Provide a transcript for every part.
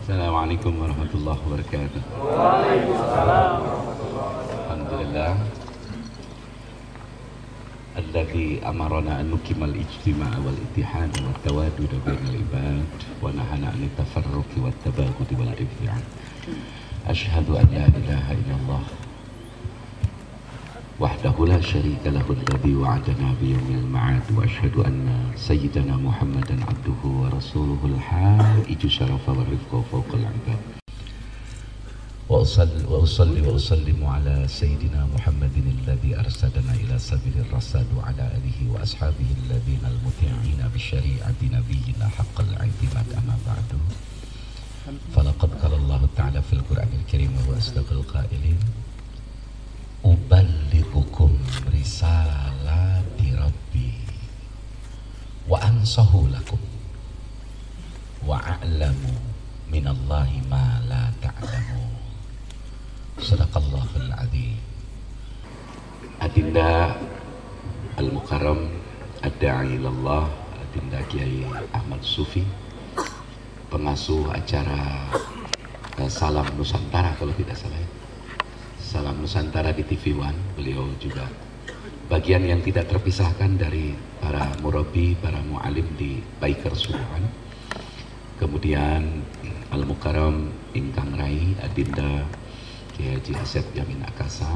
Assalamualaikum warahmatullahi wabarakatuh. Waalaikumsalam. Alhamdulillah alladzi amarana an nukimal ijtima'a wal ittihad wa tawadud bainal ibad wa nahana an tafarruqi wat tabaghud wal ibti'ad. Asyhadu an la ilaha illallah wahdahu la syarika lahu alladzi wa'adana bi yaumil ma'ad wa asyhadu anna sayyidana Muhammadan abduhu wa rasuluhul haiju syarafa wa rifqa fawqal ibad. Wa usalli wa usallimu ala sayyidina Muhammadin alladzi arsadana ila sabilir rasad wa ala alihi wa ashabihi alladhina al-muti'ina bi syari'ati nabiyyina haqqal i'timad amma ba'du. Falaqad qala Allah ta'ala fil Qur'anil Karim wa asdaqal qailin uballighukum risalati rabbi wa ansahu lakum wa a'lamu minallahi ma la ta'lamu. Sadaqallahul azim. Adinda Al-Mukarram Ad-Da'i ilallah, Adinda Kiai Ahmad Sufi, pengasuh acara Salam Nusantara kalau tidak salah ya. Salam Nusantara di TV One. Beliau juga bagian yang tidak terpisahkan dari para murabi, para mu'alim di Baiker Subuhan. Kemudian Al-Mukarram Ingkang Rai Adinda Kiai Haji Asep Yamin Akasa,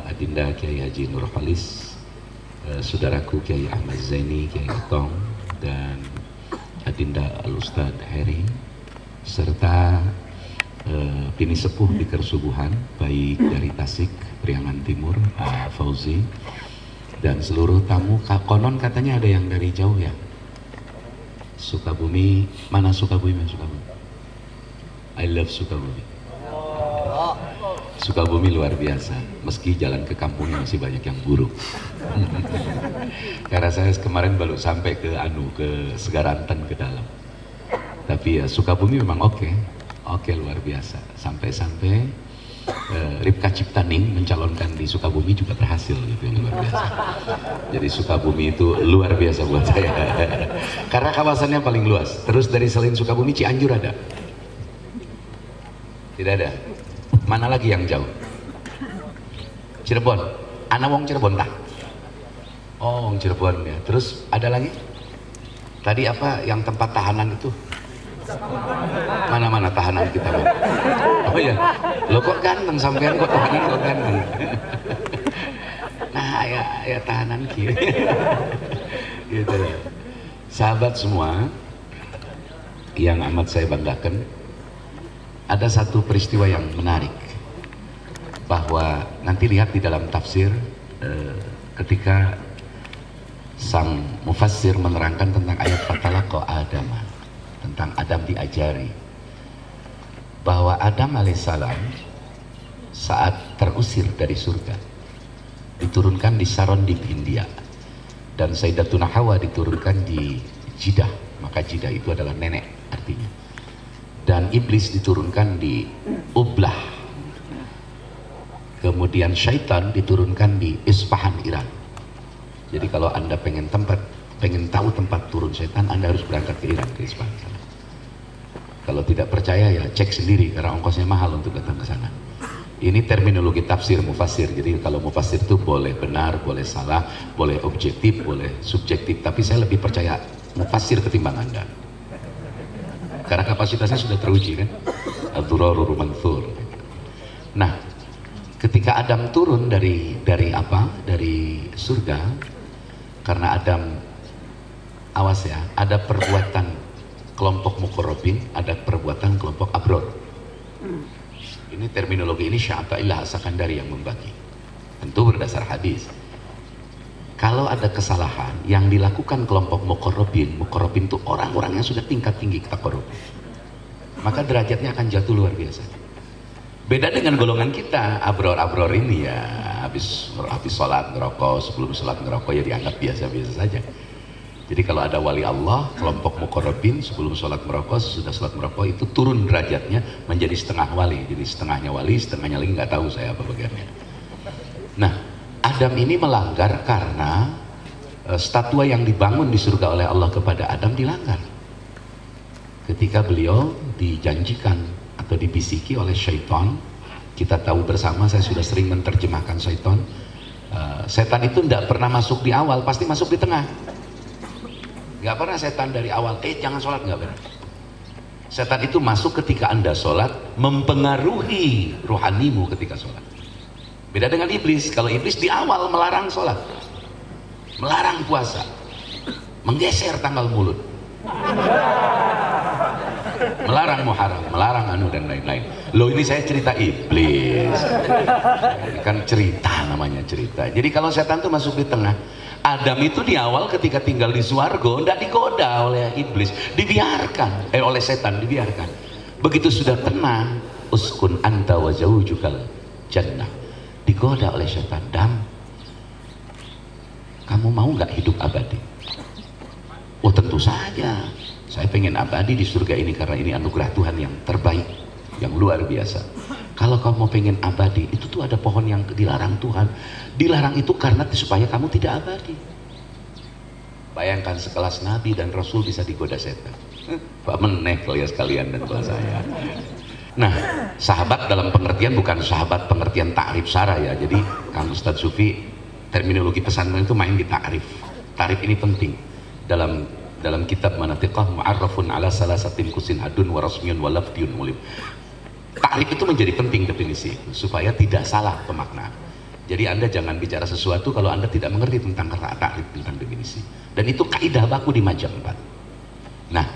Adinda Kiai Haji Nur Khalis, saudaraku Kiai Ahmad Zaini, Kiai Itong, dan Adinda Al-Ustad Heri, serta Bini Sepuh di Kersubuhan, baik dari Tasik, Priangan Timur, Fauzi, dan seluruh tamu. Konon katanya ada yang dari jauh ya, Sukabumi. Mana Sukabumi? Sukabumi, I love Sukabumi. Sukabumi luar biasa, meski jalan ke kampungnya masih banyak yang buruk. Karena saya kemarin baru sampai ke Segaranten ke dalam. Tapi ya Sukabumi memang oke luar biasa. Sampai Ripka Ciptaning mencalonkan di Sukabumi juga berhasil gitu, luar biasa. Jadi Sukabumi itu luar biasa buat saya. Karena kawasannya paling luas. Terus dari selain Sukabumi, Cianjur ada? Tidak ada. Mana lagi yang jauh? Cirebon. Ana wong Cirebon tak? Oh, wong Cirebon ya. Terus ada lagi? Tadi apa yang tempat tahanan itu? Mana-mana tahanan kita? Oh iya. Lo kok ganteng sampean, kok tahanan kok ganteng. Nah, ya tahanan kiri. Gitu. Sahabat semua yang amat saya banggakan, ada satu peristiwa yang menarik, bahwa nanti lihat di dalam tafsir ketika sang mufassir menerangkan tentang ayat fatalaqa Adama, tentang Adam diajari, bahwa Adam alaihissalam saat terusir dari surga diturunkan di Sarondib India, dan Sayyidatuna Hawa diturunkan di Jidah, maka Jidah itu adalah nenek artinya, dan iblis diturunkan di Ublah, kemudian syaitan diturunkan di Isfahan, Iran. Jadi kalau Anda pengen tahu tempat turun syaitan, Anda harus berangkat ke Iran, ke Isfahan sana. Kalau tidak percaya ya cek sendiri, karena ongkosnya mahal untuk datang ke sana. Ini terminologi tafsir mufassir. Jadi kalau mufassir itu boleh benar, boleh salah, boleh objektif, boleh subjektif, tapi saya lebih percaya mufassir ketimbang Anda. Karena kapasitasnya sudah teruji kan, ad-durarul manthur. Nah, ketika Adam turun dari surga, karena Adam, awas ya, ada perbuatan kelompok muqarrabin, ada perbuatan kelompok abror. Ini terminologi ini Syekh Athaillah As-Sakandari yang membagi, tentu berdasar hadis. Kalau ada kesalahan yang dilakukan kelompok muqarrabin itu orang-orang yang sudah tingkat tinggi taqarrub, maka derajatnya akan jatuh luar biasa. Beda dengan golongan kita, abror-abror ini ya habis sholat ngerokok, sebelum sholat ngerokok ya dianggap biasa-biasa saja. Jadi kalau ada wali Allah, kelompok muqarrabin sebelum sholat merokok, sudah sholat merokok itu turun derajatnya menjadi setengah wali. Jadi setengahnya wali, setengahnya lagi nggak tahu saya apa bagiannya. Nah, Adam ini melanggar karena statua yang dibangun di surga oleh Allah kepada Adam dilanggar. ketika beliau dijanjikan atau dibisiki oleh syaitan. Kita tahu bersama, saya sudah sering menerjemahkan syaitan. Setan itu tidak pernah masuk di awal, pasti masuk di tengah. Nggak pernah setan dari awal, jangan sholat, nggak pernah. Setan itu masuk ketika Anda sholat, mempengaruhi rohanimu ketika sholat. Beda dengan iblis. Kalau iblis di awal melarang sholat, melarang puasa, menggeser tanggal mulut, melarang muharram, melarang anu dan lain-lain. Loh, ini saya cerita iblis. Ini kan cerita, namanya cerita. Jadi kalau setan itu masuk di tengah, Adam itu di awal ketika tinggal di swarga tidak digoda oleh iblis, dibiarkan, oleh setan dibiarkan. Begitu sudah tenang, uskun anta wa zaujukal jannah, digoda oleh setan. Dam, kamu mau nggak hidup abadi? Oh tentu saja, saya pengen abadi di surga ini karena ini anugerah Tuhan yang terbaik, yang luar biasa. Kalau kamu mau pengen abadi, itu tuh ada pohon yang dilarang Tuhan. Dilarang itu karena supaya kamu tidak abadi. Bayangkan sekelas Nabi dan Rasul bisa digoda setan. Pak meneh kalau ya sekalian dan kalau saya. Nah, sahabat dalam pengertian bukan sahabat pengertian ta'rif syara ya. Jadi Kang Ustadz Sufi, terminologi pesantren itu main di ta'rif. Ta'rif ini penting. Dalam kitab Manatiqah mu'arrafun ala salasatin kusin hadun wa rasmiyun wa lafdiyun mulim. Ta'rif itu menjadi penting definisi supaya tidak salah pemaknaan. Jadi Anda jangan bicara sesuatu kalau Anda tidak mengerti tentang kata ta'rif, tentang definisi. Dan itu kaidah baku di Majam 4. Nah,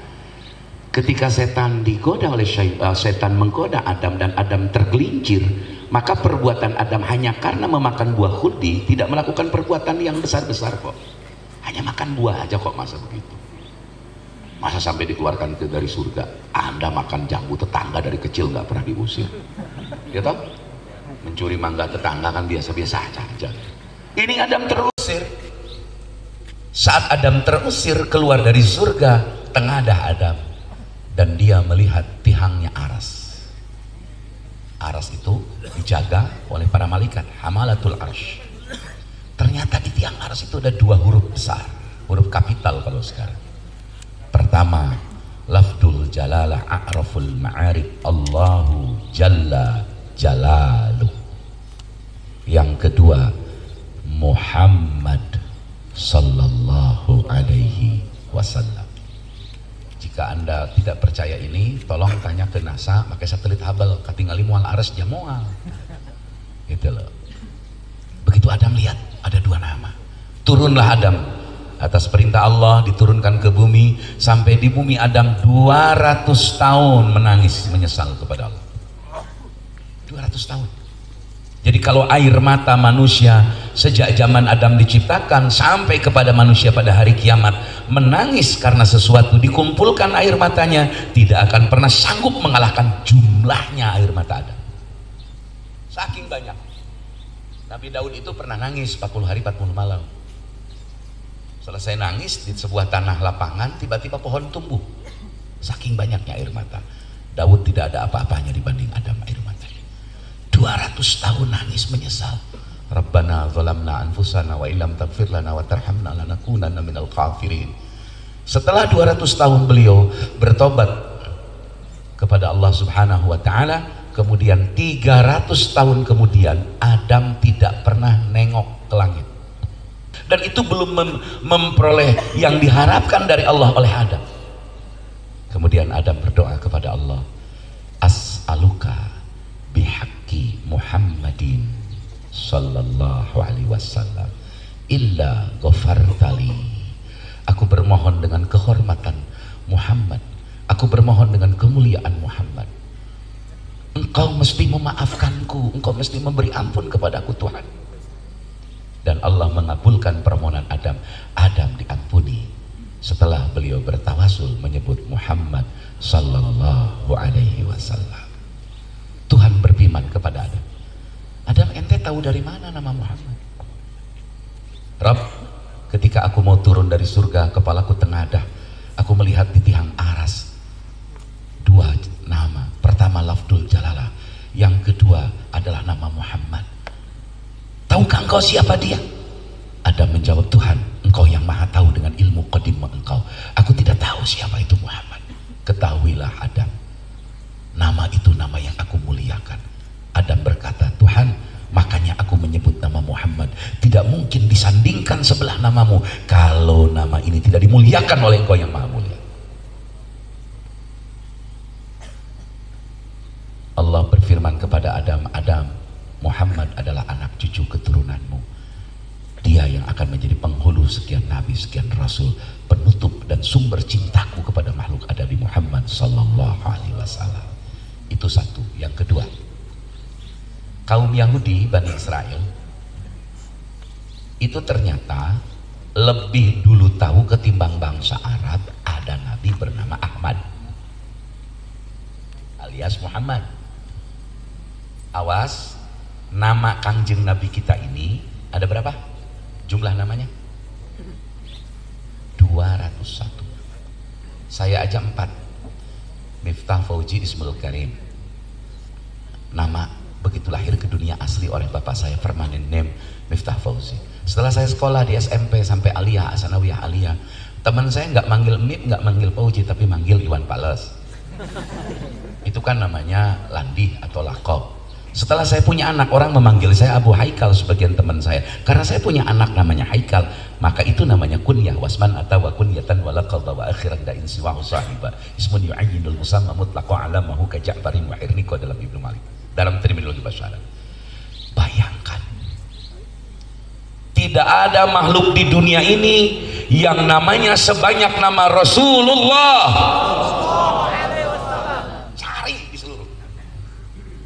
ketika setan digoda oleh setan menggoda Adam dan Adam tergelincir, maka perbuatan Adam hanya karena memakan buah khuldi, tidak melakukan perbuatan yang besar-besar kok. Hanya makan buah aja kok, masa begitu? Masa sampai dikeluarkan dari surga? Anda makan jambu tetangga dari kecil nggak pernah diusir, ya toh? Mencuri mangga tetangga kan biasa-biasa aja. Ini Adam terusir. Saat Adam terusir keluar dari surga, tengadah Adam dan dia melihat tihangnya aras. Aras itu dijaga oleh para malaikat, hamalatul arsh. Ternyata di tiang aras itu ada dua huruf besar, huruf kapital kalau sekarang. Pertama, lafdul jalalah a'raful ma'arif, Allahu jalla jalaluh. Yang kedua, Muhammad sallallahu alaihi wasallam. Jika Anda tidak percaya ini, tolong tanya ke NASA pakai satelit Hubble, katingali mual aras jamual. Gitu loh. Begitu Adam lihat ada dua nama, turunlah Adam atas perintah Allah, diturunkan ke bumi. Sampai di bumi Adam 200 tahun menangis menyesal kepada Allah. 200 tahun. Jadi kalau air mata manusia sejak zaman Adam diciptakan sampai kepada manusia pada hari kiamat menangis karena sesuatu, dikumpulkan air matanya, tidak akan pernah sanggup mengalahkan jumlahnya air mata Adam. Saking banyak. Nabi Daud itu pernah nangis 40 hari 40 malam. Selesai nangis di sebuah tanah lapangan, tiba-tiba pohon tumbuh. Saking banyaknya air mata. Daud tidak ada apa-apanya dibanding Adam air matanya. 200 tahun nangis menyesal. Rabbana zalamna anfusana wa illam taghfir lana wa tarhamna lanakunanna minal kafirin. Setelah 200 tahun beliau bertobat kepada Allah Subhanahu wa taala, kemudian 300 tahun kemudian Adam tidak pernah nengok ke langit. Dan itu belum memperoleh yang diharapkan dari Allah oleh Adam. Kemudian Adam berdoa kepada Allah, as'aluka bihaqqi Muhammadin sallallahu alaihi wasallam illa ghafartali. Aku bermohon dengan kehormatan Muhammad, aku bermohon dengan kemuliaan Muhammad, Engkau mesti memaafkanku, Engkau mesti memberi ampun kepadaku Tuhan. Dan Allah mengabulkan permohonan Adam. Adam diampuni setelah beliau bertawasul menyebut Muhammad sallallahu alaihi wasallam. Tuhan berfirman kepada Adam, Adam, ente tahu dari mana nama Muhammad? Rabb, ketika aku mau turun dari surga, kepalaku tengadah, aku melihat di tiang aras dua nama. Pertama lafdul jalalah, yang kedua adalah nama Muhammad. Tahukah engkau siapa dia? Adam menjawab, Tuhan, engkau yang maha tahu dengan ilmu qadim engkau. Aku tidak tahu siapa itu Muhammad. ketahuilah Adam, nama itu nama yang aku muliakan. Adam berkata, Tuhan, makanya aku menyebut nama Muhammad. Tidak mungkin disandingkan sebelah namamu kalau nama ini tidak dimuliakan oleh Engkau yang Maha Mulia. Allah berfirman kepada Adam, Adam, Muhammad adalah anak cucu keturunanmu. Dia yang akan menjadi penghulu sekian nabi, sekian rasul, penutup dan sumber cintaku kepada makhluk adabi Muhammad sallallahu alaihi wasallam. Itu satu. Yang kedua, kaum Yahudi Bani Israel itu ternyata lebih dulu tahu ketimbang bangsa Arab ada nabi bernama Ahmad alias Muhammad. Awas, nama kanjeng nabi kita ini ada berapa jumlah namanya? 201. Saya aja 4. Miftah Fauzi Ismail Karim, nama begitu lahir ke dunia asli oleh bapak saya, permanent name Miftah Fauzi. Setelah saya sekolah di SMP sampai Aliyah, Asanawiyah Aliyah, teman saya nggak manggil Mif, nggak manggil Fauzi, tapi manggil Iwan Pales. Itu kan namanya landih atau lakob. Setelah saya punya anak, orang memanggil saya Abu Haikal, sebagian teman saya, karena saya punya anak namanya Haikal, maka itu namanya kunyah. Wasman atau kunyatan walaqad wa akhiran da'in siwa sahiba ismun yu'ayyinul musamma mutlaqo alamahu ka Ja'farin wa Irniqo dalam Ibnu Malik, dalam terminologi bahasa Arab. Bayangkan, tidak ada makhluk di dunia ini yang namanya sebanyak nama Rasulullah. Cari di seluruh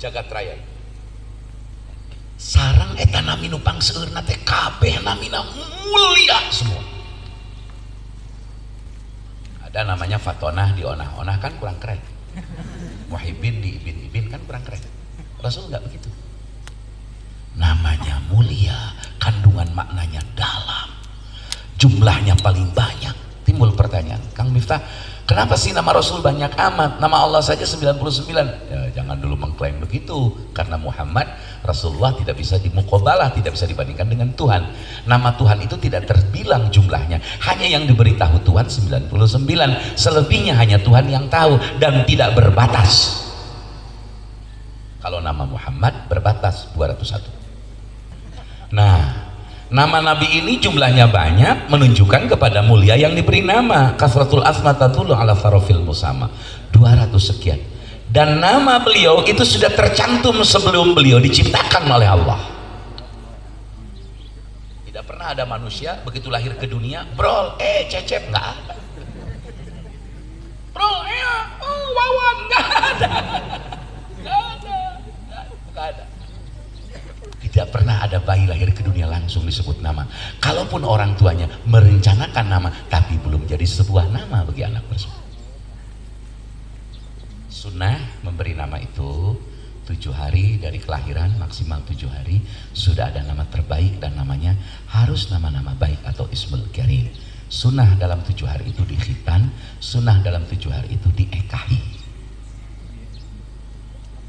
jagat raya. Sarang eta nami nu pangseurna teh kabeh namina mulia semua. Ada namanya Fatonah di onah-onah, kan kurang keren. Muhibbin di ibin-ibin, kan kurang keren. Rasul nggak begitu. Namanya mulia, kandungan maknanya dalam, jumlahnya paling banyak. Timbul pertanyaan, Kang Miftah, kenapa sih nama Rasul banyak amat? Nama Allah saja 99. Ya, jangan dulu mengklaim begitu, karena Muhammad Rasulullah tidak bisa dimuqabalah, tidak bisa dibandingkan dengan Tuhan. Nama Tuhan itu tidak terbilang jumlahnya, hanya yang diberitahu Tuhan 99, selebihnya hanya Tuhan yang tahu dan tidak berbatas. Kalau nama Muhammad berbatas 201. Nah, nama Nabi ini jumlahnya banyak, menunjukkan kepada mulia yang diberi nama. Kasratul asma tadullu ala farofil musama, 200 sekian. Dan nama beliau itu sudah tercantum sebelum beliau diciptakan oleh Allah. Tidak pernah ada manusia begitu lahir ke dunia, brol, cecep, nggak ada. Brol, wawan, nggak ada. Nggak ada. Tidak pernah ada bayi lahir ke dunia langsung disebut nama. Kalaupun orang tuanya merencanakan nama, tapi belum jadi sebuah nama bagi anak tersebut. Sunnah memberi nama itu 7 hari dari kelahiran, maksimal 7 hari sudah ada nama terbaik, dan namanya harus nama-nama baik atau ismul karim. Sunnah dalam 7 hari itu dikhitan, sunnah dalam 7 hari itu diekahi.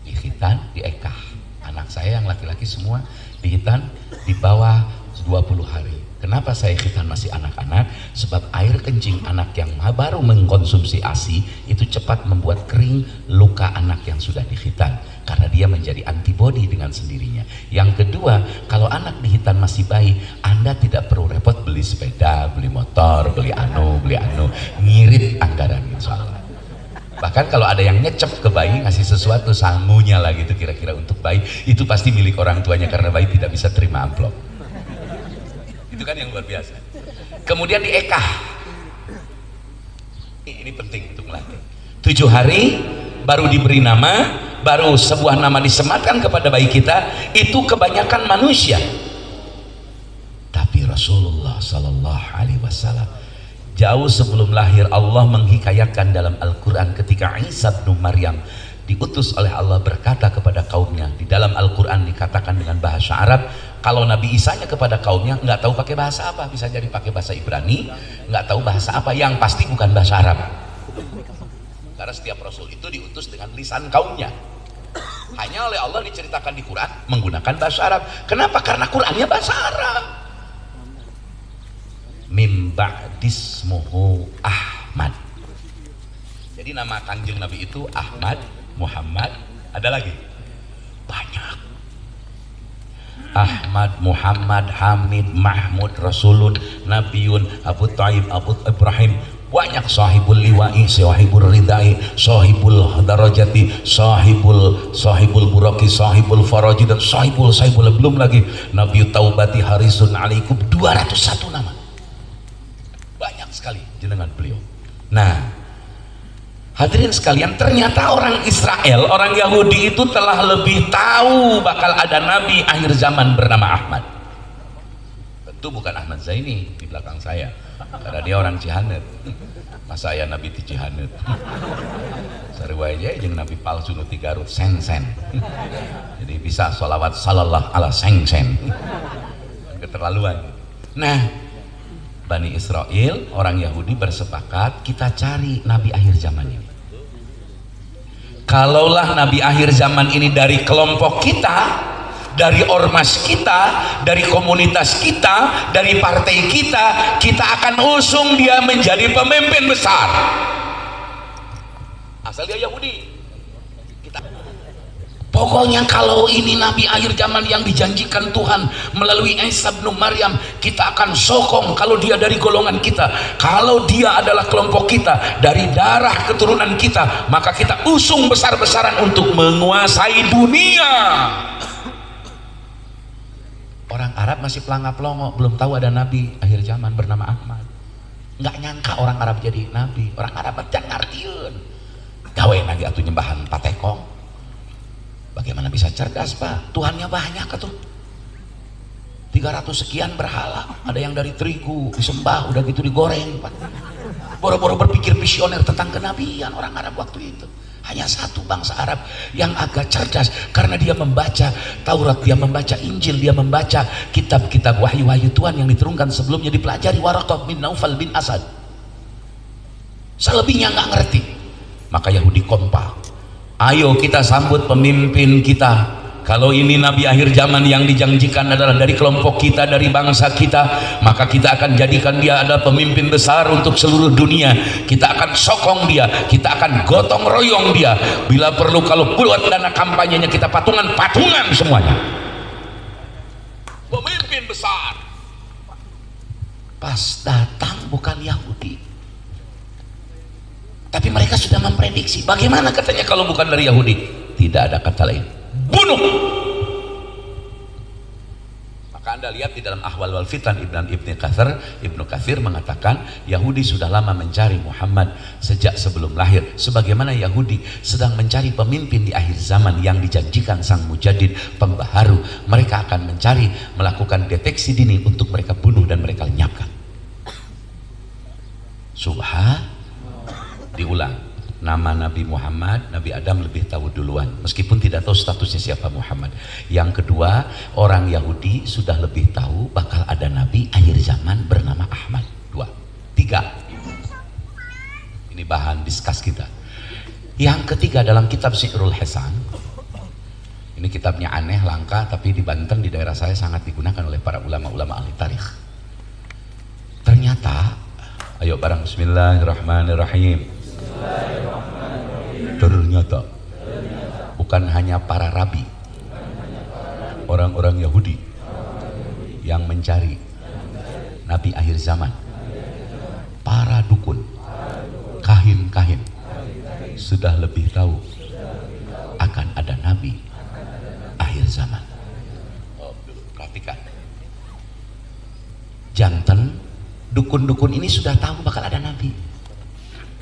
Dikhitan, diekah. Anak saya yang laki-laki semua dihitan di bawah 20 hari. Kenapa saya khitan masih anak-anak? Sebab air kencing anak yang baru mengkonsumsi ASI itu cepat membuat kering luka anak yang sudah dikhitan, karena dia menjadi antibodi dengan sendirinya. Yang kedua, kalau anak dihitan masih bayi, Anda tidak perlu repot beli sepeda, beli motor, beli anu, ngirit anggaran, insya Allah. Bahkan kalau ada yang nyecep ke bayi, ngasih sesuatu sangunya lah gitu kira-kira untuk bayi, itu pasti milik orang tuanya, karena bayi tidak bisa terima amplop. Itu kan yang luar biasa. Kemudian diekah. Ini penting untuk melatih. 7 hari baru diberi nama, baru sebuah nama disematkan kepada bayi kita. Itu kebanyakan manusia. Tapi Rasulullah Sallallahu Alaihi Wasallam jauh sebelum lahir Allah menghikayatkan dalam Al-Quran ketika Isa bin Maryam diutus oleh Allah berkata kepada kaumnya. Di dalam Al-Quran dikatakan dengan bahasa Arab. Kalau Nabi Isanya kepada kaumnya nggak tahu pakai bahasa apa, bisa jadi pakai bahasa Ibrani, nggak tahu bahasa apa, yang pasti bukan bahasa Arab. Karena setiap Rasul itu diutus dengan lisan kaumnya. Hanya oleh Allah diceritakan di Quran menggunakan bahasa Arab. Kenapa? Karena Qurannya bahasa Arab. Mim ba'dismuhu Ahmad. Jadi nama Kangjeng Nabi itu Ahmad, Muhammad, ada lagi banyak. Ahmad, Muhammad, Hamid, Mahmud, Rasulun, Nabiun, Abu Taib, Abu Ibrahim, banyak. Sahibul liwa'i, sahibul ridai, sahibul darajati, sahibul buraki, sahibul faraji, dan sahibul belum lagi Nabi taubati harisun alaikum, 201 nama. Banyak sekali jenengan beliau. Nah, hadirin sekalian, ternyata orang Israel, orang Yahudi itu telah lebih tahu bakal ada nabi akhir zaman bernama Ahmad. Tentu bukan Ahmad Zaini di belakang saya, karena dia orang Cihanet. Masa saya nabi di Cihanet? Sarua aja jeung nabi palsu nu ti Garut, sen-sen. Jadi bisa sholawat sallallahu ala sen-sen. Keterlaluan. Nah, Bani Israel, orang Yahudi bersepakat kita cari nabi akhir zaman ini. Kalaulah nabi akhir zaman ini dari kelompok kita, dari ormas kita, dari komunitas kita, dari partai kita, kita akan usung dia menjadi pemimpin besar. Asal dia Yahudi. Pokoknya kalau ini nabi akhir zaman yang dijanjikan Tuhan melalui Isa bin Maryam, kita akan sokong. Kalau dia dari golongan kita, kalau dia adalah kelompok kita, dari darah keturunan kita, maka kita usung besar-besaran untuk menguasai dunia. Orang Arab masih pelangap-pelongo, belum tahu ada nabi akhir zaman bernama Ahmad. Nggak nyangka orang Arab jadi nabi. Orang Arab jangan ngartieun gawe lagi atuh nyembahan patekong. Bagaimana bisa cerdas, Pak? Tuhannya banyak atuh. 300 sekian berhala, ada yang dari terigu disembah, udah gitu digoreng, Pak. Boro-boro berpikir visioner tentang kenabian orang Arab waktu itu. Hanya satu bangsa Arab yang agak cerdas, karena dia membaca Taurat, dia membaca Injil, dia membaca kitab-kitab wahyu-wahyu Tuhan yang diturunkan sebelumnya, dipelajari. Waraqah bin Naufal bin Asad. Selebihnya nggak ngerti. Maka Yahudi kompak. Ayo kita sambut pemimpin kita. Kalau ini nabi akhir zaman yang dijanjikan adalah dari kelompok kita, dari bangsa kita, maka kita akan jadikan dia adalah pemimpin besar untuk seluruh dunia. Kita akan sokong dia, kita akan gotong royong dia. Bila perlu kalau buat dana kampanyenya kita patungan semuanya. Pemimpin besar. Pas datang bukan Yahudi, tapi mereka sudah memprediksi. Bagaimana katanya kalau bukan dari Yahudi? Tidak ada kata lain, bunuh. Maka anda lihat di dalam Ahwal wal Fitan Ibnu Katsir mengatakan Yahudi sudah lama mencari Muhammad sejak sebelum lahir, sebagaimana Yahudi sedang mencari pemimpin di akhir zaman yang dijanjikan sang mujadid, pembaharu. Mereka akan mencari, melakukan deteksi dini untuk mereka bunuh dan mereka lenyapkan. Diulang, nama Nabi Muhammad, Nabi Adam lebih tahu duluan, meskipun tidak tahu statusnya siapa Muhammad. Yang kedua, orang Yahudi sudah lebih tahu bakal ada nabi akhir zaman bernama Ahmad. 2, 3. Ini bahan diskus kita. Yang ketiga, dalam kitab Syi'rul Hisan. Ini kitabnya aneh, langka, tapi di Banten, di daerah saya sangat digunakan oleh para ulama-ulama ahli tarikh. Ternyata, ayo bareng bismillahirrahmanirrahim. Ternyata bukan hanya para rabi, orang-orang Yahudi yang mencari nabi akhir zaman, para dukun, kahin-kahin sudah lebih tahu akan ada nabi akhir zaman. Perhatikan, janten dukun-dukun ini sudah tahu bakal ada nabi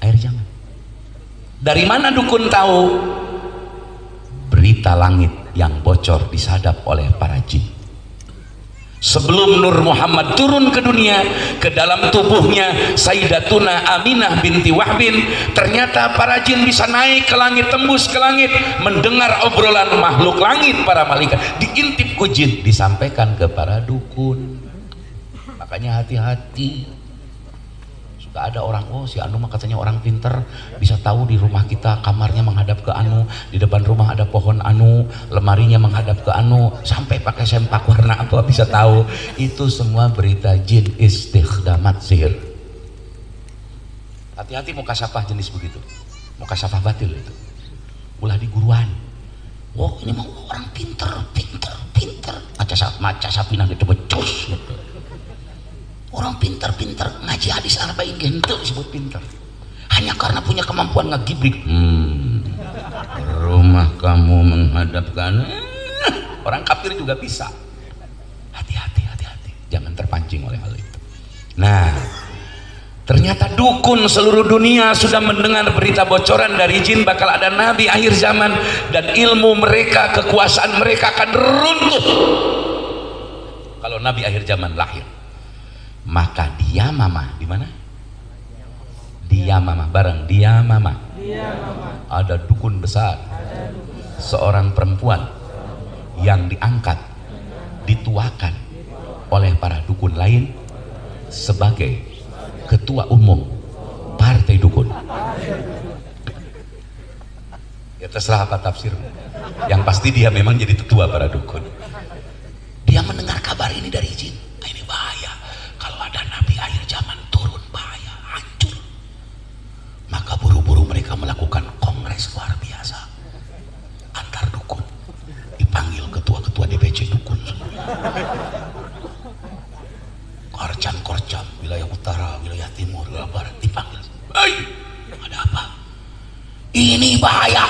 akhir zaman. Dari mana dukun tahu? Berita langit yang bocor disadap oleh para jin. Sebelum Nur Muhammad turun ke dunia, ke dalam tubuhnya Sayyidatuna Aminah binti Wahbin, ternyata para jin bisa naik ke langit, tembus ke langit, mendengar obrolan makhluk langit, para malaikat. Diintip ku jin, disampaikan ke para dukun. Makanya hati-hati. Ada orang, oh si Anu mah katanya orang pinter, bisa tahu di rumah kita kamarnya menghadap ke Anu, di depan rumah ada pohon Anu, lemarinya menghadap ke Anu, sampai pakai sempak warna apa bisa tahu. Itu semua berita jin, istikhdamat sihir. Hati-hati mau kasapah jenis begitu. mukasafah batil itu. Ulah di guruan. Wah, ini mau orang pinter. Maca sapina gitu becus gitu. Orang pinter ngaji hadis arba'in gitu disebut pinter. Hanya karena punya kemampuan ngagibrik. Rumah kamu menghadapkan orang kafir juga bisa. Hati-hati, jangan terpancing oleh hal itu. Nah, ternyata dukun seluruh dunia sudah mendengar berita bocoran dari jin bakal ada nabi akhir zaman, dan ilmu mereka, kekuasaan mereka akan runtuh kalau nabi akhir zaman lahir. Maka dia mama di mana? Dia mama bareng dia mama. Ada dukun besar, seorang perempuan yang diangkat, dituakan oleh para dukun lain sebagai ketua umum partai dukun. Ya terserah apa tafsir. Yang pasti dia memang jadi ketua para dukun. Dia mendengar kabar ini dari jin. Ini bahaya. Kalau ada nabi akhir zaman turun, bahaya, hancur. Maka buru-buru mereka melakukan kongres luar biasa antar dukun. Dipanggil ketua-ketua DPC dukun. Korcam, wilayah utara, wilayah timur, wilayah barat, dipanggil. Ada apa? Ini bahaya.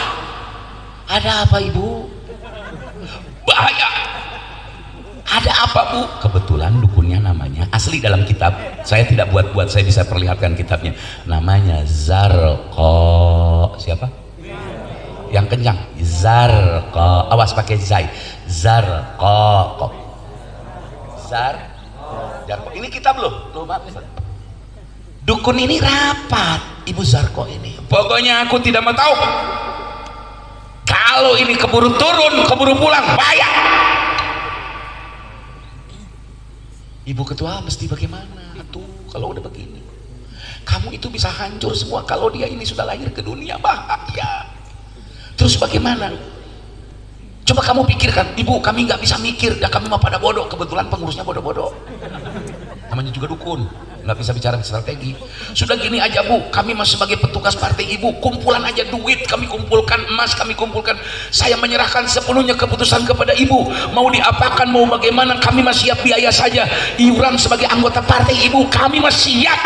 Ada apa ibu? Bahaya. Ada apa bu? Kebetulan dukunnya namanya asli dalam kitab. Saya tidak buat-buat, saya bisa perlihatkan kitabnya. Namanya Zarqa. Siapa? Yang kencang. Zarqa. Awas pakai zai. Zarqa. Zarqa. Ini kitab loh. Dukun ini rapat, Ibu Zarqa ini. Pokoknya aku tidak mau tahu. Kalau ini keburu turun, keburu pulang, bahaya. Ibu ketua mesti bagaimana? Tuh kalau udah begini, kamu itu bisa hancur semua. Kalau dia ini sudah lahir ke dunia, bahaya. Terus bagaimana? Coba kamu pikirkan, ibu, kami nggak bisa mikir, dah kami mah pada bodoh. Kebetulan pengurusnya bodoh-bodoh. Namanya juga dukun, nggak bisa bicara strategi. Sudah gini aja bu, kami masih sebagai petugas partai ibu, kumpulan aja duit, kami kumpulkan emas, kami kumpulkan. Saya menyerahkan sepenuhnya keputusan kepada ibu. Mau diapakan, mau bagaimana, kami masih siap biaya saja. Iuran sebagai anggota partai ibu, kami masih siap.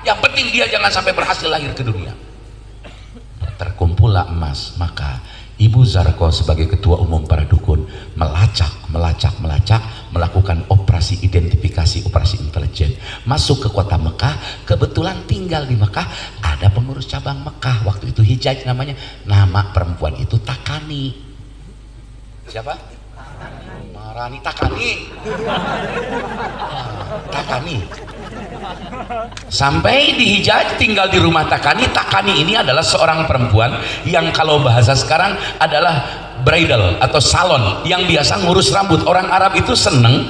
Yang penting dia jangan sampai berhasil lahir ke dunia. Terkumpullah emas, maka Ibu Zarqa sebagai ketua umum para dukun melacak, melakukan operasi identifikasi, operasi intelijen, masuk ke kota Mekah. Kebetulan tinggal di Mekah ada pengurus cabang Mekah waktu itu, Hijaj namanya. Nama perempuan itu Takani. Siapa? Marani Takani. Takani. Sampai di Hijaz, tinggal di rumah Takani. Takani ini adalah seorang perempuan yang kalau bahasa sekarang adalah bridal atau salon, yang biasa ngurus rambut. Orang Arab itu seneng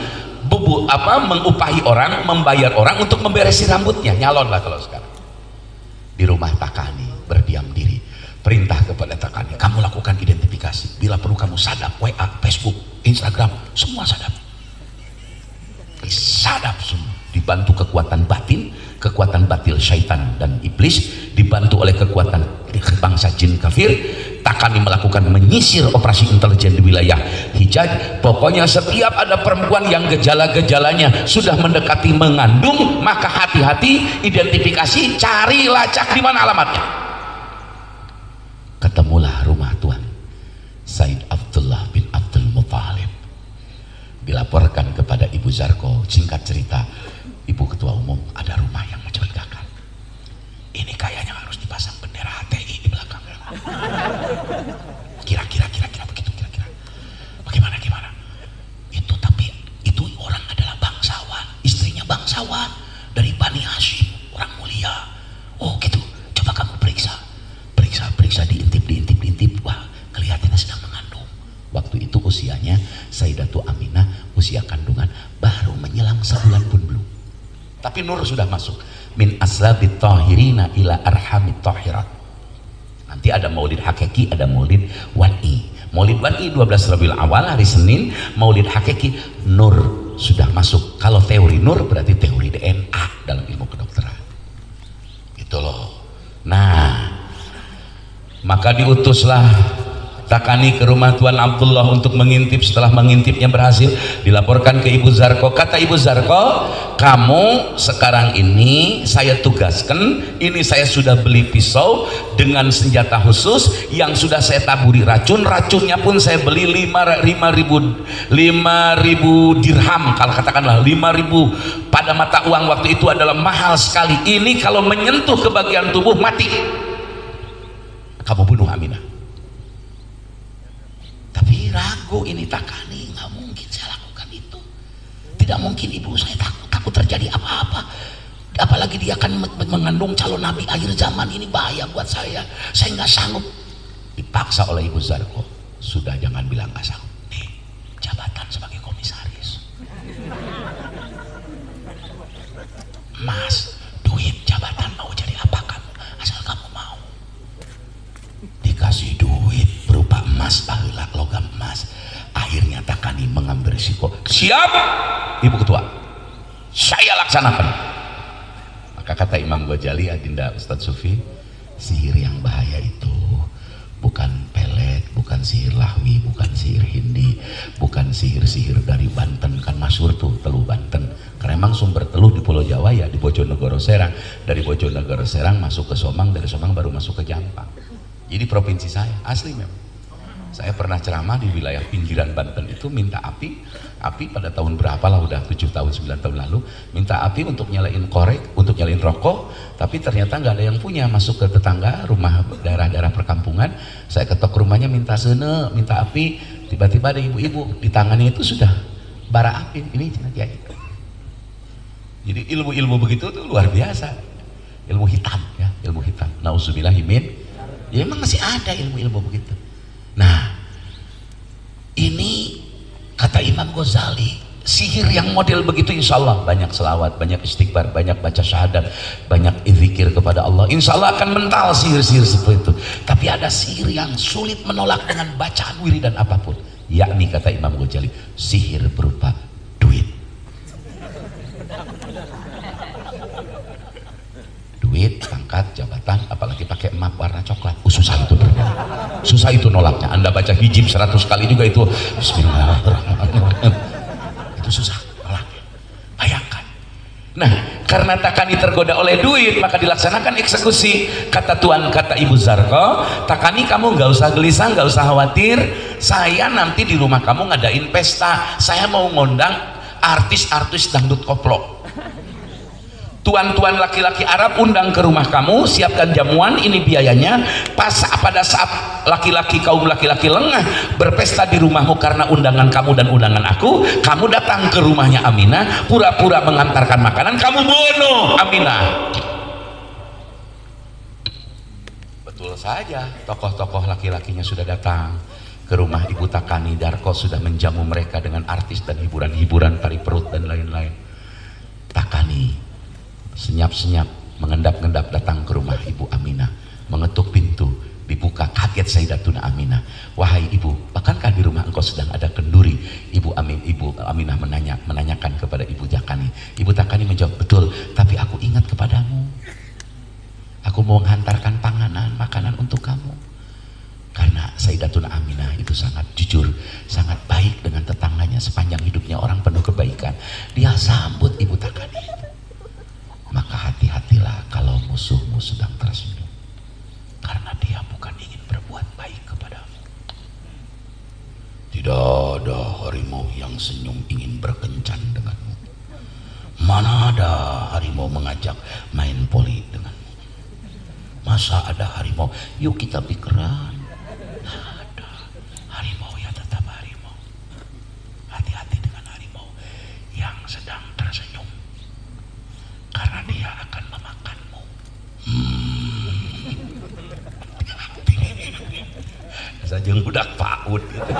mengupahi orang, membayar orang untuk memberesi rambutnya, nyalon lah kalau sekarang. Di rumah Takani berdiam diri, perintah kepada Takani, kamu lakukan identifikasi, bila perlu kamu sadap, WA, Facebook, Instagram, semua sadap semua. Dibantu kekuatan batil syaitan dan iblis, dibantu oleh kekuatan bangsa jin kafir. Takani melakukan menyisir operasi intelijen di wilayah Hijaz. Pokoknya setiap ada perempuan yang gejala-gejalanya sudah mendekati mengandung, maka hati-hati, identifikasi, cari, lacak di mana alamatnya. Ketemulah rumah Tuan Said Abdullah bin Abdul Muthalib. Dilaporkan kepada Ibu Zarqa, singkat cerita, Ibu Ketua Umum, ada rumah yang mencurigakan. Ini kayaknya harus dipasang bendera HTI di belakang. Kira-kira begitu, kira-kira. Bagaimana? Itu tapi itu orang adalah bangsawan, istrinya bangsawan dari Bani Hashim, orang mulia. Oh gitu. Coba kamu periksa, diintip. Wah, kelihatannya sedang mengandung. Waktu itu usianya Sayyidatu Aminah, usia kandungan baru menyelang sebulan pun belum. Tapi nur sudah masuk. Min aslabit tahirina ila arhamit tahirat. Nanti ada maulid hakiki, ada maulid wani. Maulid wani 12 Rabiul Awal hari Senin, maulid hakiki nur sudah masuk. Kalau teori nur berarti teori DNA dalam ilmu kedokteran. Gitu loh. Nah, Maka diutuslah Takani ke rumah Tuan Abdullah untuk mengintip. Setelah mengintipnya berhasil, dilaporkan ke Ibu Zarko. Kata Ibu Zarko, kamu sekarang ini saya tugaskan, ini saya sudah beli pisau dengan senjata khusus yang sudah saya taburi racun. Racunnya pun saya beli 5.000 dirham, kalau katakanlah 5.000 pada mata uang waktu itu adalah mahal sekali. Ini kalau menyentuh ke bagian tubuh mati. Kamu bunuh Aminah. Tapi ragu ini Takani, nggak mungkin saya lakukan itu. Tidak mungkin ibu, saya takut terjadi apa-apa. Apalagi dia akan mengandung calon nabi akhir zaman, ini bahaya buat saya nggak sanggup. Dipaksa oleh Ibu Zarko, sudah jangan bilang nggak sanggup. Nih, jabatan sebagai komisaris. Mas, duit jabatan mau jadi apa kamu? Asal kamu mau. Dikasih duit berupa emas, baheula logam emas. Akhirnya Takani mengambil risiko. Siap, Ibu Ketua, saya laksanakan. Maka kata Imam Ghazali, Adinda Ustadz Sufi, sihir yang bahaya itu bukan pelet, bukan sihir lahwi, bukan sihir hindi, bukan sihir-sihir dari Banten. Kan masyhur tuh Teluh Banten, karena memang sumber teluh di Pulau Jawa ya, di Bojonegoro Serang. Dari Bojonegoro Serang masuk ke Somang, dari Somang baru masuk ke Jampang. Jadi provinsi saya, asli memang. Saya pernah ceramah di wilayah pinggiran Banten itu, minta api pada tahun berapa lah, udah 7 tahun 9 tahun lalu, minta api untuk nyalain korek, untuk nyalain rokok, tapi ternyata nggak ada yang punya. Masuk ke tetangga, rumah daerah-daerah perkampungan, saya ketok rumahnya minta sene, minta api, tiba-tiba ada ibu-ibu di tangannya itu sudah bara api. Ini cina-cina. Jadi ilmu-ilmu begitu tuh luar biasa, ilmu hitam ya, ilmu hitam. Nauzubillahimin. Ya memang masih ada ilmu-ilmu begitu. Nah, ini kata Imam Ghazali, sihir yang model begitu insya Allah banyak selawat, banyak istighfar, banyak baca syahadat, banyak zikir kepada Allah, insya Allah akan mental sihir-sihir seperti itu. Tapi ada sihir yang sulit menolak dengan bacaan wiridan apapun, yakni kata Imam Ghazali, sihir berupa duit. Duit, pangkat, jabatan, apalagi pakai map warna coklat, susah itu, susah itu nolaknya. Anda baca hijib 100 kali juga itu Bismillahirrahmanirrahim, itu susah nolaknya. Bayangkan. Nah, karena Takani tergoda oleh duit, maka dilaksanakan eksekusi. Kata Ibu Zarko, Takani kamu nggak usah gelisah, nggak usah khawatir, saya nanti di rumah kamu ngadain pesta, saya mau ngundang artis-artis dangdut koplo. Tuan-tuan laki-laki Arab undang ke rumah kamu, siapkan jamuan, ini biayanya. Pada saat kaum laki-laki lengah berpesta di rumahmu karena undangan kamu dan undangan aku, kamu datang ke rumahnya Aminah, pura-pura mengantarkan makanan, kamu bunuh Aminah. Betul saja, tokoh-tokoh laki-lakinya sudah datang ke rumah Ibu Takani. Darko sudah menjamu mereka dengan artis dan hiburan-hiburan, tari perut dan lain-lain. Takani senyap-senyap, mengendap-endap datang ke rumah Ibu Aminah, mengetuk pintu, dibuka, kaget Sayyidatuna Aminah. Wahai ibu, bahkankah di rumah engkau sedang ada kenduri? Ibu Aminah menanyakan kepada Ibu Takani. Ibu Takani menjawab, betul, tapi aku ingat kepadamu, aku mau menghantarkan panganan, makanan untuk kamu. Karena Sayyidatuna Aminah itu sangat jujur, sangat baik dengan tetangganya, sepanjang hidupnya orang penuh kebaikan. Dia sambut Ibu Takani. Maka hati-hatilah kalau musuhmu sedang tersenyum, karena dia bukan ingin berbuat baik kepadamu. Tidak ada harimau yang senyum ingin berkencan denganmu. Mana ada harimau mengajak main poli denganmu? Masa ada harimau, yuk kita bikeran? Ada. Harimau ya tetap harimau. Hati-hati dengan harimau yang sedang tersenyum, karena dia akan memakanmu. Sajeng budak PAUD gitu.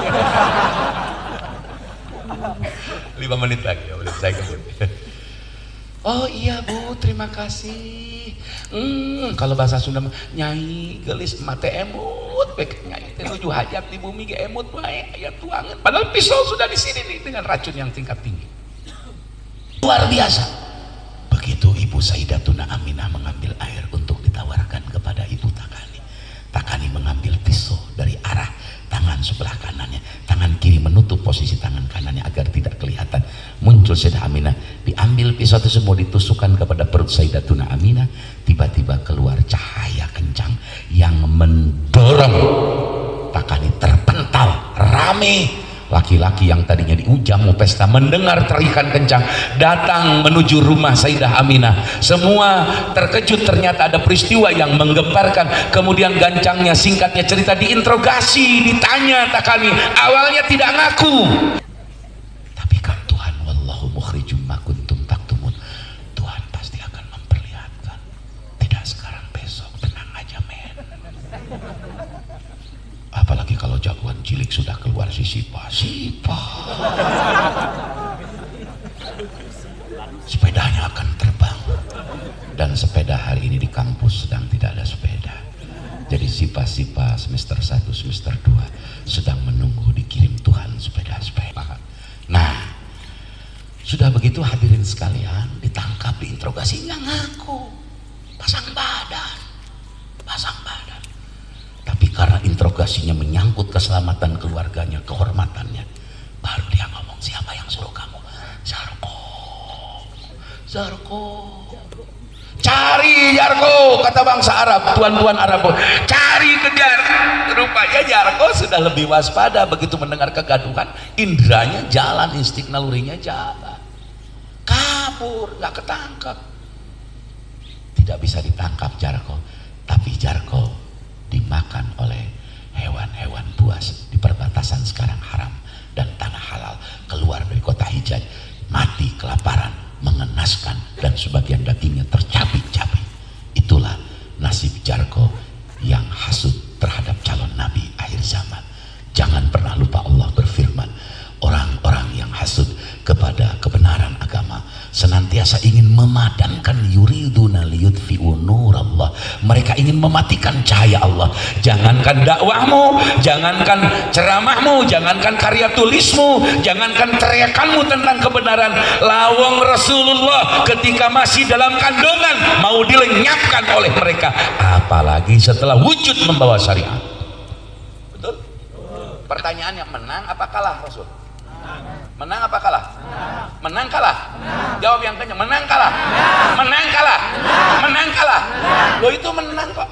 5 menit lagi ya, udah saya kebun. Oh iya Bu, terima kasih. Kalau bahasa Sunda nyai gelis mate emut, nyai teh nuju hajat di bumi ge emut bae aya tuangan. Padahal pisau sudah di sini nih dengan racun yang tingkat tinggi. Luar biasa. Begitu Ibu Sayyidatuna Aminah mengambil air untuk ditawarkan kepada Ibu Takani. Takani mengambil Aminah. Diambil pisau itu semua ditusukkan kepada perut Sayyidatuna Aminah. Tiba-tiba keluar cahaya kencang yang mendorong Takani terpental rame. Laki-laki yang tadinya di ujang mau pesta mendengar teriakan kencang datang menuju rumah Sayyidah Aminah. Semua terkejut, ternyata ada peristiwa yang menggemparkan. Kemudian gancangnya, singkatnya cerita, diinterogasi, ditanya Takani. Awalnya tidak ngaku, tapi kan Tuhan, wallahu mukhrijum ma kuntum taktumun, Tuhan pasti akan memperlihatkan. Tidak sekarang, besok, tenang aja men. Apalagi kalau jagoan cilik sudah keluar si Sipa. Sepedanya akan terbang. Dan sepeda hari ini di kampus sedang tidak ada sepeda. Jadi Sipa semester 1, semester 2 sedang menunggu dikirim Tuhan sepeda-sepeda. Nah, sudah begitu hadirin sekalian, ditangkap, diinterogasi, nggak ngaku, pasang badan. Tapi karena interogasinya menyangkut keselamatan keluarganya, kehormatannya, baru dia ngomong, siapa yang suruh kamu? Zarko. Cari Jarko, kata bangsa Arab, tuan-tuan Arab, cari kejar. Rupanya Jarko sudah lebih waspada. Begitu mendengar kegaduhan, indranya jalan, insting nalurinya jalan, kabur, nggak ketangkap. Tidak bisa ditangkap Jarko, tapi Jarko dimakan oleh hewan-hewan buas di perbatasan sekarang haram dan tanah halal. Keluar dari kota Hijaz, mati kelaparan, mengenaskan, dan sebagian dagingnya tercabik-cabik. Itulah nasib Jarko yang hasut terhadap calon nabi akhir zaman. Jangan pernah lupa Allah berfirman, orang-orang yang hasut kepada kebenaran agama senantiasa ingin memadamkan, yuriduna liyutfi'u nurallah, mereka ingin mematikan cahaya Allah. Jangankan dakwahmu, jangankan ceramahmu, jangankan karya tulismu, jangankan teriakanmu tentang kebenaran, lawang Rasulullah ketika masih dalam kandungan mau dilenyapkan oleh mereka, apalagi setelah wujud membawa syariat. Betul? Pertanyaannya, menang apa kalah Rasul? Menang apa kalah? Menang kalah? Jawab yang kencang, menang kalah? Menang kalah? Menang kalah? Lo itu menang kok.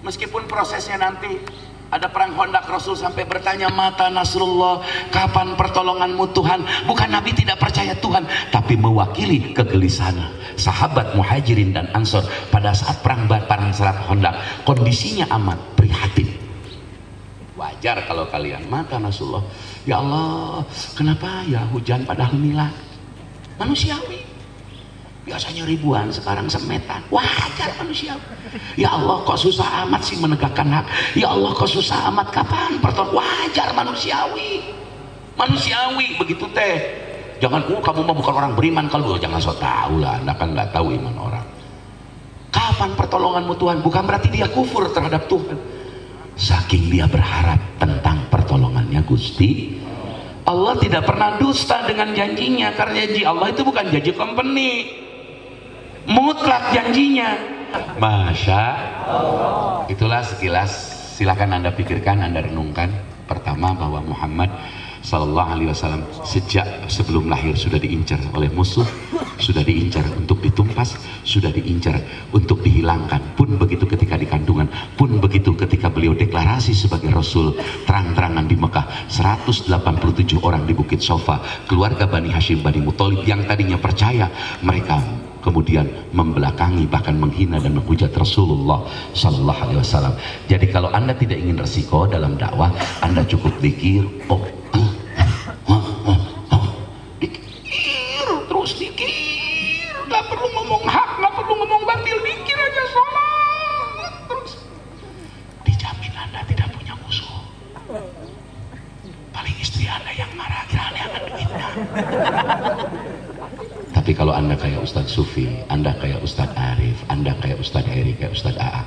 Meskipun prosesnya nanti ada perang Khandaq, Rasul sampai bertanya, mata Nasrullah, kapan pertolonganmu Tuhan? Bukan Nabi tidak percaya Tuhan, tapi mewakili kegelisahan sahabat Muhajirin dan Ansor pada saat perang serat Khandaq. Kondisinya amat prihatin. Wajar kalau kalian, mata Nasrullah, ya Allah, kenapa ya hujan padahal milah? Manusiawi. Biasanya ribuan, sekarang semetan. Wajar manusiawi. Ya Allah, kok susah amat sih menegakkan hak? Ya Allah, kok susah amat, kapan pertolongan? Wajar manusiawi. Manusiawi begitu teh. Jangan, kamu mah bukan orang beriman, kalau jangan so tahu lah, Anda kan nggak tahu iman orang. Kapan pertolonganmu Tuhan? Bukan berarti dia kufur terhadap Tuhan. Saking dia berharap tentang pertolongannya Gusti Allah, tidak pernah dusta dengan janjinya, karena janji Allah itu bukan janji company, mutlak janjinya. Masya Allah. Itulah sekilas, silakan Anda pikirkan, Anda renungkan. Pertama, bahwa Muhammad Sallallahu Alaihi Wasallam sejak sebelum lahir sudah diincar oleh musuh, sudah diincar untuk ditumpas, sudah diincar untuk dihilangkan. Pun begitu ketika di kandungan, pun begitu ketika beliau deklarasi sebagai Rasul terang-terangan di Mekah. 187 orang di Bukit Sofa, keluarga Bani Hashim, Bani Muthalib yang tadinya percaya, mereka kemudian membelakangi, bahkan menghina dan menghujat Rasulullah Sallallahu Alaihi Wasallam. Jadi kalau Anda tidak ingin resiko dalam dakwah, Anda cukup pikir, dikir, nggak perlu ngomong hak, nggak perlu ngomong batil, dikir aja sholat terus, dijamin Anda tidak punya musuh. Paling istri Anda yang marah, kira-kira akan duitnya. Tapi kalau Anda kayak Ustadz Sufi, Anda kayak Ustadz Arif, Anda kayak Ustadz Heri, kayak Ustadz Aa,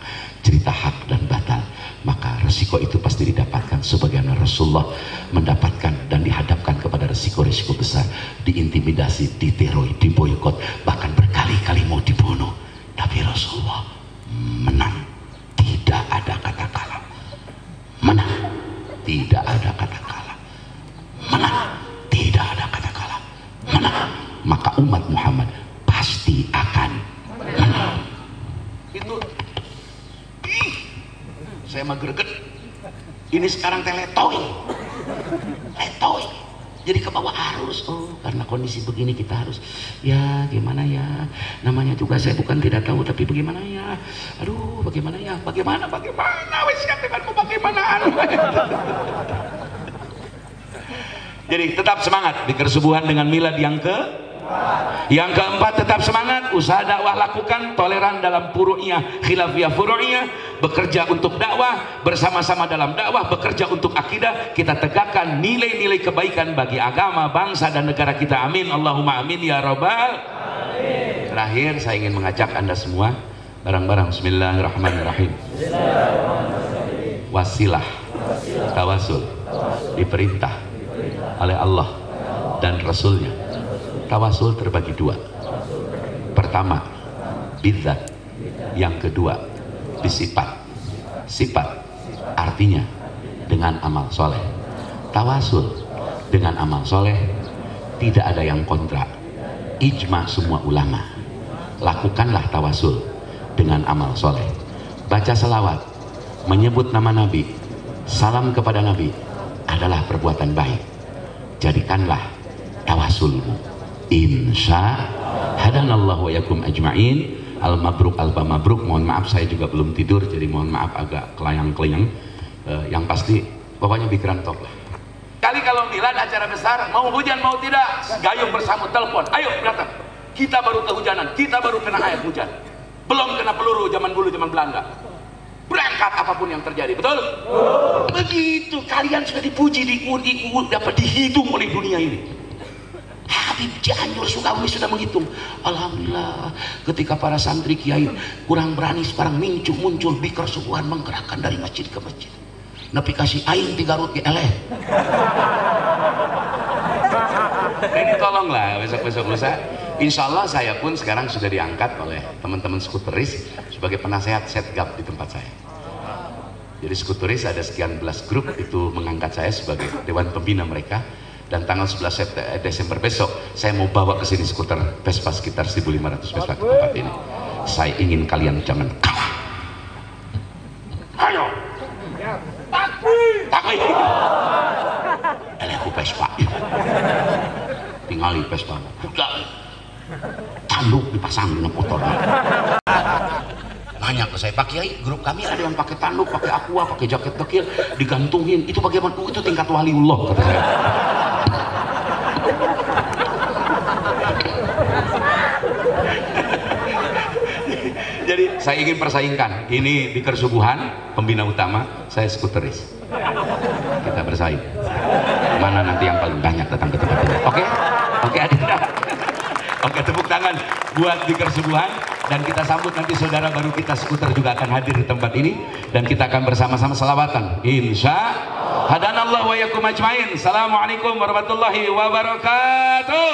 cerita hak dan batal, maka resiko itu pasti didapatkan. Sebagaimana Rasulullah mendapatkan dan dihadapkan kepada resiko-resiko besar, diintimidasi, diteror, diboykot, bahkan berkali-kali mau dibunuh. Tapi Rasulullah menang, tidak ada kata kalah. Menang, tidak ada kata kalah. Menang, tidak ada kata kalah. Menang, umat Muhammad pasti akan menang. Itu saya mah greget. Ini sekarang teletoy. Jadi ke bawah arus. Oh, karena kondisi begini kita harus ya gimana ya. Namanya juga saya bukan tidak tahu, tapi bagaimana ya. Aduh, bagaimana ya? Bagaimana? Wes siatemanku bagaimana? Jadi tetap semangat di kesubuhan dengan milad yang keempat, tetap semangat, usaha dakwah lakukan, toleran dalam furu'iyah, khilafiyah furu'iyah, bekerja untuk dakwah, bersama-sama dalam dakwah, bekerja untuk akidah, kita tegakkan nilai-nilai kebaikan bagi agama, bangsa dan negara kita. Amin, Allahumma amin ya rabbal alamin. Terakhir saya ingin mengajak Anda semua bareng-bareng bismillahirrahmanirrahim. Wasilah tawasul diperintah oleh Allah dan Rasulnya. Tawasul terbagi dua. Pertama, bidzat. Yang kedua, bisifat. Sifat artinya dengan amal soleh. Tawasul dengan amal soleh tidak ada yang kontra. Ijma semua ulama. Lakukanlah tawasul dengan amal soleh. Baca selawat, menyebut nama Nabi, salam kepada Nabi adalah perbuatan baik. Jadikanlah tawasulmu. Insya hadanallahu wa yakum ajma'in. Al-mabruk al-mabruk. Mohon maaf saya juga belum tidur, jadi mohon maaf agak kelayang-kelayang. Yang pasti pokoknya pikiran top lah. Kali kalau milad acara besar, mau hujan mau tidak, gayung bersama telepon, ayo datang. Kita baru kehujanan, kita baru kena air hujan, belum kena peluru zaman dulu, zaman Belanda. Berangkat apapun yang terjadi, betul? Begitu kalian sudah dipuji, dapat dihitung oleh dunia ini. Habib Cianjur Sukabumi sudah menghitung. Alhamdulillah, ketika para santri kiai kurang berani sekarang muncul bikar subuhan menggerakkan dari masjid ke masjid. Napi kasih aing 3 rut eleh. Ini tolonglah besok-besok lusa. Insya Allah saya pun sekarang sudah diangkat oleh teman-teman skuteris sebagai penasehat setgap di tempat saya. Jadi skuteris ada sekian belas grup itu mengangkat saya sebagai dewan pembina mereka. Dan tanggal 11 Desember besok saya mau bawa ke sini skuter Vespa sekitar 1.500 Vespa ke tempat ini. Saya ingin kalian jangan kalah. Ayo. Takut. Aku Vespa. Tinggali Vespa. Udah. Tanduk dipasang dengan motor. Nanya ke saya, Pak Kiai, grup kami ada yang pakai tanduk, pakai aqua, pakai jaket bekil, digantungin. Itu bagaimana? Itu tingkat waliullah, kata saya. Jadi saya ingin persaingkan. Ini di Kersubuhan, pembina utama, saya skuteris. Kita bersaing. Mana nanti yang paling banyak datang ke tempat ini? Oke? Oke, Adinda. Oke, tepuk tangan buat di Kersubuhan. Dan kita sambut nanti saudara baru kita skuter juga akan hadir di tempat ini. Dan kita akan bersama-sama selawatan. Insya hadanallahu wa yakum ajmain. Assalamualaikum warahmatullahi wabarakatuh.